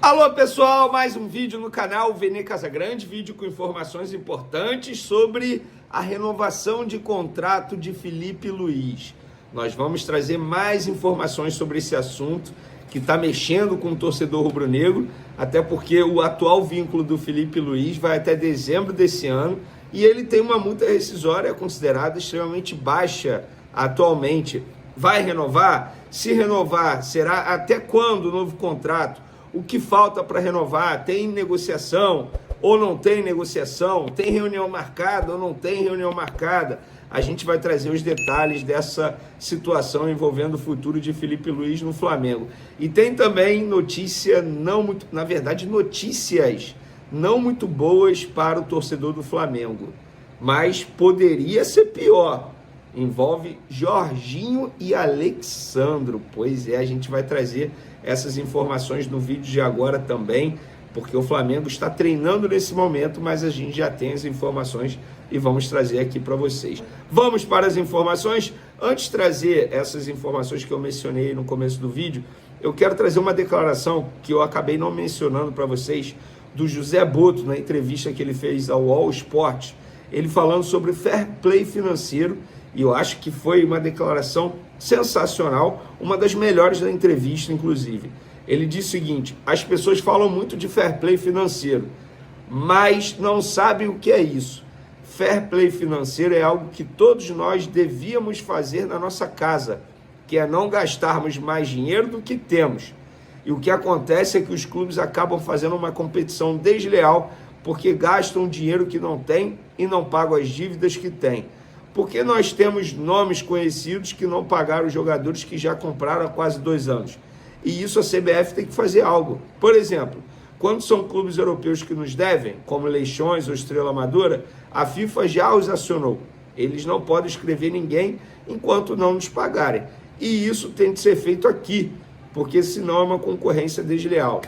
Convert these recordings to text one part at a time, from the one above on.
Alô pessoal, mais um vídeo no canal Vene Casagrande, vídeo com informações importantes sobre a renovação de contrato de Felipe Luiz. Nós vamos trazer mais informações sobre esse assunto que está mexendo com o torcedor rubro-negro, até porque o atual vínculo do Felipe Luiz vai até dezembro desse ano e ele tem uma multa rescisória considerada extremamente baixa atualmente. Vai renovar? Se renovar, será até quando o novo contrato? O que falta para renovar? Tem negociação ou não tem negociação? Tem reunião marcada ou não tem reunião marcada? A gente vai trazer os detalhes dessa situação envolvendo o futuro de Felipe Luiz no Flamengo. E tem também notícias não muito boas para o torcedor do Flamengo, mas poderia ser pior. Envolve Jorginho e Alexandro. Pois é, a gente vai trazer essas informações no vídeo de agora também, porque o Flamengo está treinando nesse momento, mas a gente já tem as informações e vamos trazer aqui para vocês. Vamos para as informações. Antes de trazer essas informações que eu mencionei no começo do vídeo, eu quero trazer uma declaração que eu acabei não mencionando para vocês, do José Boto, na entrevista que ele fez ao All Sport, ele falando sobre fair play financeiro. E eu acho que foi uma declaração sensacional, uma das melhores da entrevista, inclusive. Ele disse o seguinte: as pessoas falam muito de fair play financeiro, mas não sabem o que é isso. Fair play financeiro é algo que todos nós devíamos fazer na nossa casa, que é não gastarmos mais dinheiro do que temos. E o que acontece é que os clubes acabam fazendo uma competição desleal, porque gastam dinheiro que não têm e não pagam as dívidas que têm. Porque nós temos nomes conhecidos que não pagaram os jogadores que já compraram há quase 2 anos. E isso a CBF tem que fazer algo. Por exemplo, quando são clubes europeus que nos devem, como Leixões ou Estrela Amadora, a FIFA já os acionou. Eles não podem escrever ninguém enquanto não nos pagarem. E isso tem de ser feito aqui, porque senão é uma concorrência desleal.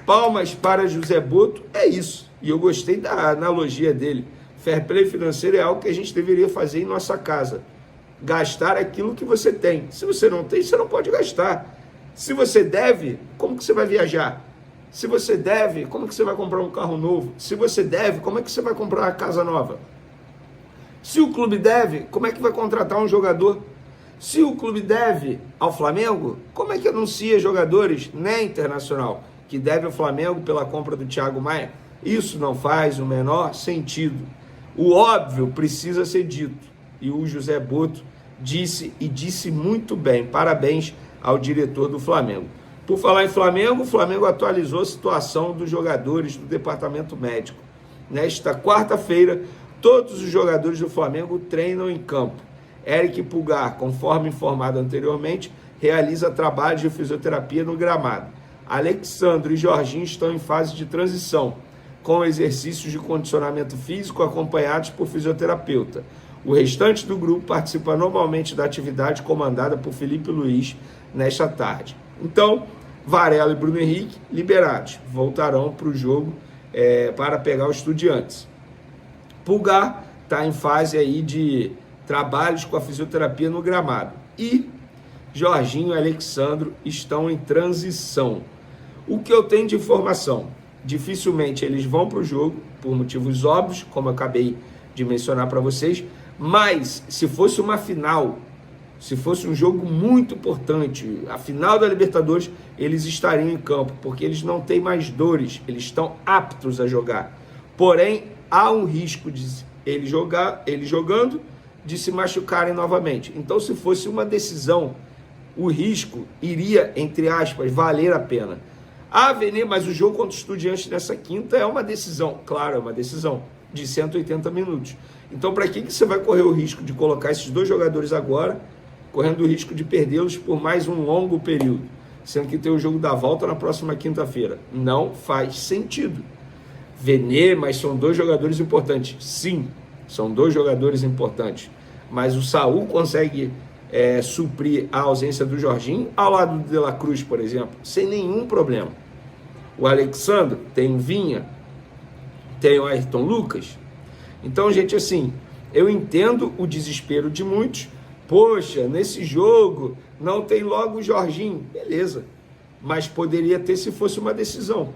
Palmas para José Boto, é isso. E eu gostei da analogia dele. Fair play financeiro é algo que a gente deveria fazer em nossa casa. Gastar aquilo que você tem. Se você não tem, você não pode gastar. Se você deve, como que você vai viajar? Se você deve, como que você vai comprar um carro novo? Se você deve, como é que você vai comprar uma casa nova? Se o clube deve, como é que vai contratar um jogador? Se o clube deve ao Flamengo, como é que anuncia jogadores nem internacional que deve ao Flamengo pela compra do Thiago Maia? Isso não faz o menor sentido. O óbvio precisa ser dito, e o José Boto disse, e disse muito bem. Parabéns ao diretor do Flamengo. Por falar em Flamengo, o Flamengo atualizou a situação dos jogadores do departamento médico. Nesta quarta-feira, todos os jogadores do Flamengo treinam em campo. Eric Pulgar, conforme informado anteriormente, realiza trabalhos de fisioterapia no gramado. Alexandro e Jorginho estão em fase de transição, com exercícios de condicionamento físico acompanhados por fisioterapeuta. O restante do grupo participa normalmente da atividade comandada por Felipe Luiz nesta tarde. Então, Varela e Bruno Henrique, liberados, voltarão para o jogo para pegar os Estudiantes. Pulgar está em fase aí de trabalhos com a fisioterapia no gramado. E Jorginho e Alexandro estão em transição. O que eu tenho de informação? Dificilmente eles vão para o jogo, por motivos óbvios, como eu acabei de mencionar para vocês, mas se fosse uma final, se fosse um jogo muito importante, a final da Libertadores, eles estariam em campo, porque eles não têm mais dores, eles estão aptos a jogar. Porém, há um risco de eles jogando, de se machucarem novamente. Então, se fosse uma decisão, o risco iria, entre aspas, valer a pena. Ah, Vene, mas o jogo contra o Estudiantes nessa quinta é uma decisão. Claro, é uma decisão de 180 minutos. Então, para que você vai correr o risco de colocar esses 2 jogadores agora, correndo o risco de perdê-los por mais um longo período, sendo que tem o jogo da volta na próxima quinta-feira? Não faz sentido. Vene, mas são 2 jogadores importantes. Sim, são 2 jogadores importantes. Mas o Saúl consegue suprir a ausência do Jorginho ao lado do De La Cruz, por exemplo, sem nenhum problema. O Alexandre tem Vinha, tem o Ayrton Lucas. Então, gente, assim, eu entendo o desespero de muitos. Poxa, nesse jogo não tem logo o Jorginho. Beleza. mas poderia ter se fosse uma decisão.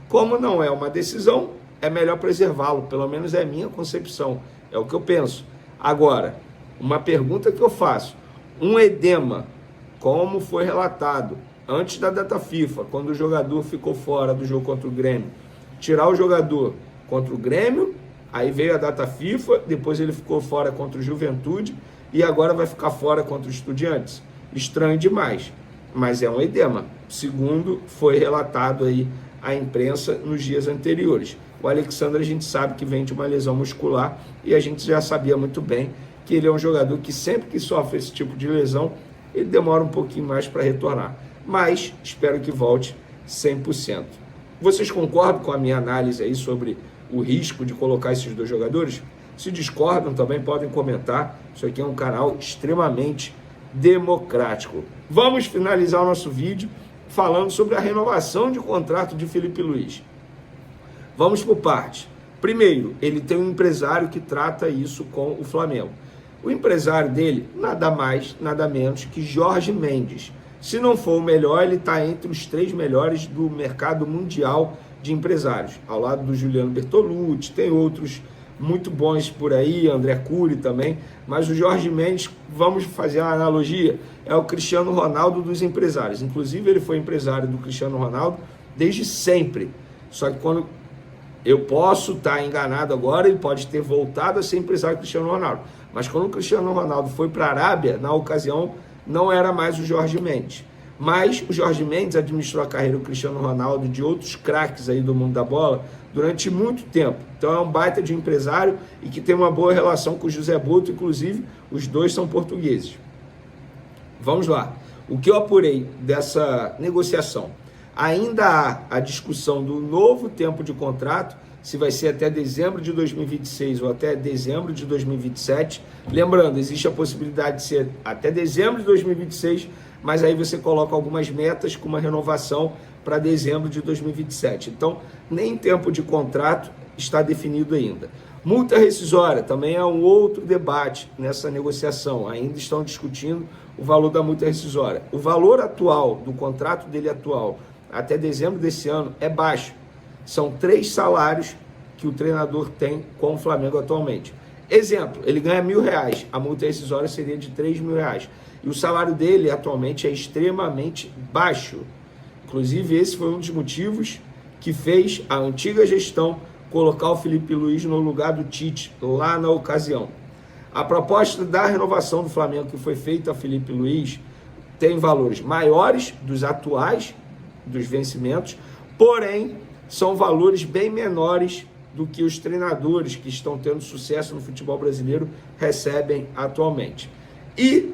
Como não é uma decisão, é melhor preservá-lo, pelo menos é a minha concepção, é o que eu penso. Agora, uma pergunta que eu faço, um edema, como foi relatado antes da data FIFA, quando o jogador ficou fora do jogo contra o Grêmio, tirar o jogador contra o Grêmio, aí veio a data FIFA, depois ele ficou fora contra o Juventude e agora vai ficar fora contra o Estudiantes. Estranho demais, mas é um edema, segundo foi relatado aí à imprensa nos dias anteriores. O Alexandre a gente sabe que vem de uma lesão muscular e a gente já sabia muito bem que ele é um jogador que sempre que sofre esse tipo de lesão, ele demora um pouquinho mais para retornar. Mas espero que volte 100%. Vocês concordam com a minha análise aí sobre o risco de colocar esses dois jogadores? Se discordam, também podem comentar. Isso aqui é um canal extremamente democrático. Vamos finalizar o nosso vídeo falando sobre a renovação de contrato de Filipe Luís. Vamos por partes. Primeiro, ele tem um empresário que trata isso com o Flamengo. O empresário dele, nada mais, nada menos que Jorge Mendes. Se não for o melhor, ele está entre os 3 melhores do mercado mundial de empresários. Ao lado do Juliano Bertolucci, tem outros muito bons por aí, André Cury também. Mas o Jorge Mendes, vamos fazer uma analogia, é o Cristiano Ronaldo dos empresários. Inclusive, ele foi empresário do Cristiano Ronaldo desde sempre. Só que quando eu posso estar enganado agora, ele pode ter voltado a ser empresário do Cristiano Ronaldo. Mas quando o Cristiano Ronaldo foi para a Arábia, na ocasião, não era mais o Jorge Mendes. Mas o Jorge Mendes administrou a carreira do Cristiano Ronaldo e de outros craques aí do mundo da bola durante muito tempo. Então é um baita de empresário e que tem uma boa relação com o José Boto, inclusive os dois são portugueses. Vamos lá. O que eu apurei dessa negociação? Ainda há a discussão do novo tempo de contrato, se vai ser até dezembro de 2026 ou até dezembro de 2027. Lembrando, existe a possibilidade de ser até dezembro de 2026, mas aí você coloca algumas metas com uma renovação para dezembro de 2027. Então, nem tempo de contrato está definido ainda. Multa rescisória também é um outro debate nessa negociação. Ainda estão discutindo o valor da multa rescisória. O valor atual, do contrato dele atual, até dezembro desse ano, é baixo. São 3 salários que o treinador tem com o Flamengo atualmente. Exemplo, ele ganha R$1.000, a multa rescisória seria de R$3.000. E o salário dele atualmente é extremamente baixo. Inclusive, esse foi um dos motivos que fez a antiga gestão colocar o Filipe Luís no lugar do Tite, lá na ocasião. A proposta da renovação do Flamengo que foi feita a Filipe Luís tem valores maiores dos atuais, dos vencimentos, porém são valores bem menores do que os treinadores que estão tendo sucesso no futebol brasileiro recebem atualmente. E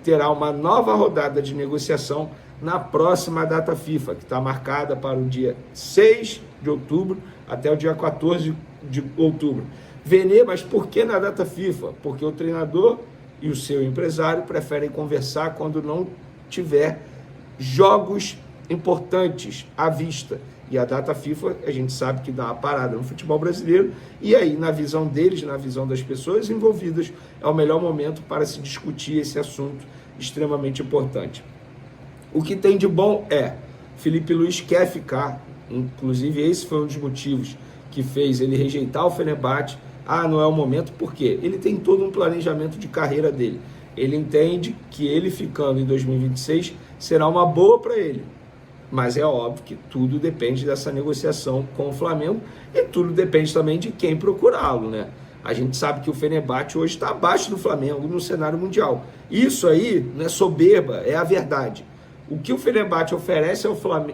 terá uma nova rodada de negociação na próxima data FIFA, que está marcada para o dia 6 de outubro até o dia 14 de outubro. Vene, mas por que na data FIFA? Porque o treinador e o seu empresário preferem conversar quando não tiver jogos importantes à vista. E a data FIFA, a gente sabe que dá uma parada no futebol brasileiro, e aí, na visão deles, na visão das pessoas envolvidas, é o melhor momento para se discutir esse assunto extremamente importante. O que tem de bom é, Filipe Luís quer ficar, inclusive esse foi um dos motivos que fez ele rejeitar o Fenerbahçe. Não é o momento, porque ele tem todo um planejamento de carreira dele. Ele entende que ele ficando em 2026 será uma boa para ele. Mas é óbvio que tudo depende dessa negociação com o Flamengo e tudo depende também de quem procurá-lo, né? A gente sabe que o Fenerbahçe hoje está abaixo do Flamengo no cenário mundial. Isso aí não é soberba, é a verdade. O que o Fenerbahçe oferece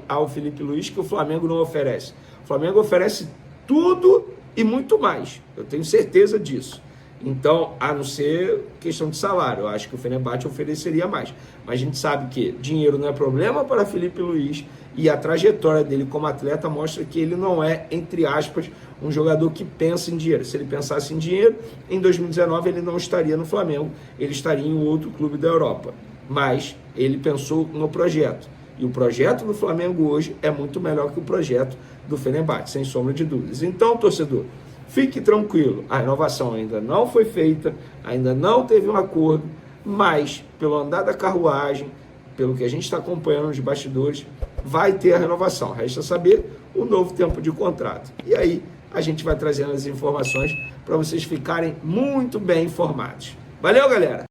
ao Filipe Luís que o Flamengo não oferece? O Flamengo oferece tudo e muito mais. Eu tenho certeza disso. Então, a não ser questão de salário, eu acho que o Fenerbahçe ofereceria mais. Mas a gente sabe que dinheiro não é problema para Filipe Luís e a trajetória dele como atleta mostra que ele não é, entre aspas, um jogador que pensa em dinheiro. Se ele pensasse em dinheiro, em 2019 ele não estaria no Flamengo, ele estaria em outro clube da Europa. Mas ele pensou no projeto. E o projeto do Flamengo hoje é muito melhor que o projeto do Fenerbahçe, sem sombra de dúvidas. Então, torcedor, fique tranquilo, a renovação ainda não foi feita, ainda não teve um acordo, mas pelo andar da carruagem, pelo que a gente está acompanhando nos bastidores, vai ter a renovação. Resta saber o novo tempo de contrato. E aí a gente vai trazendo as informações para vocês ficarem muito bem informados. Valeu, galera!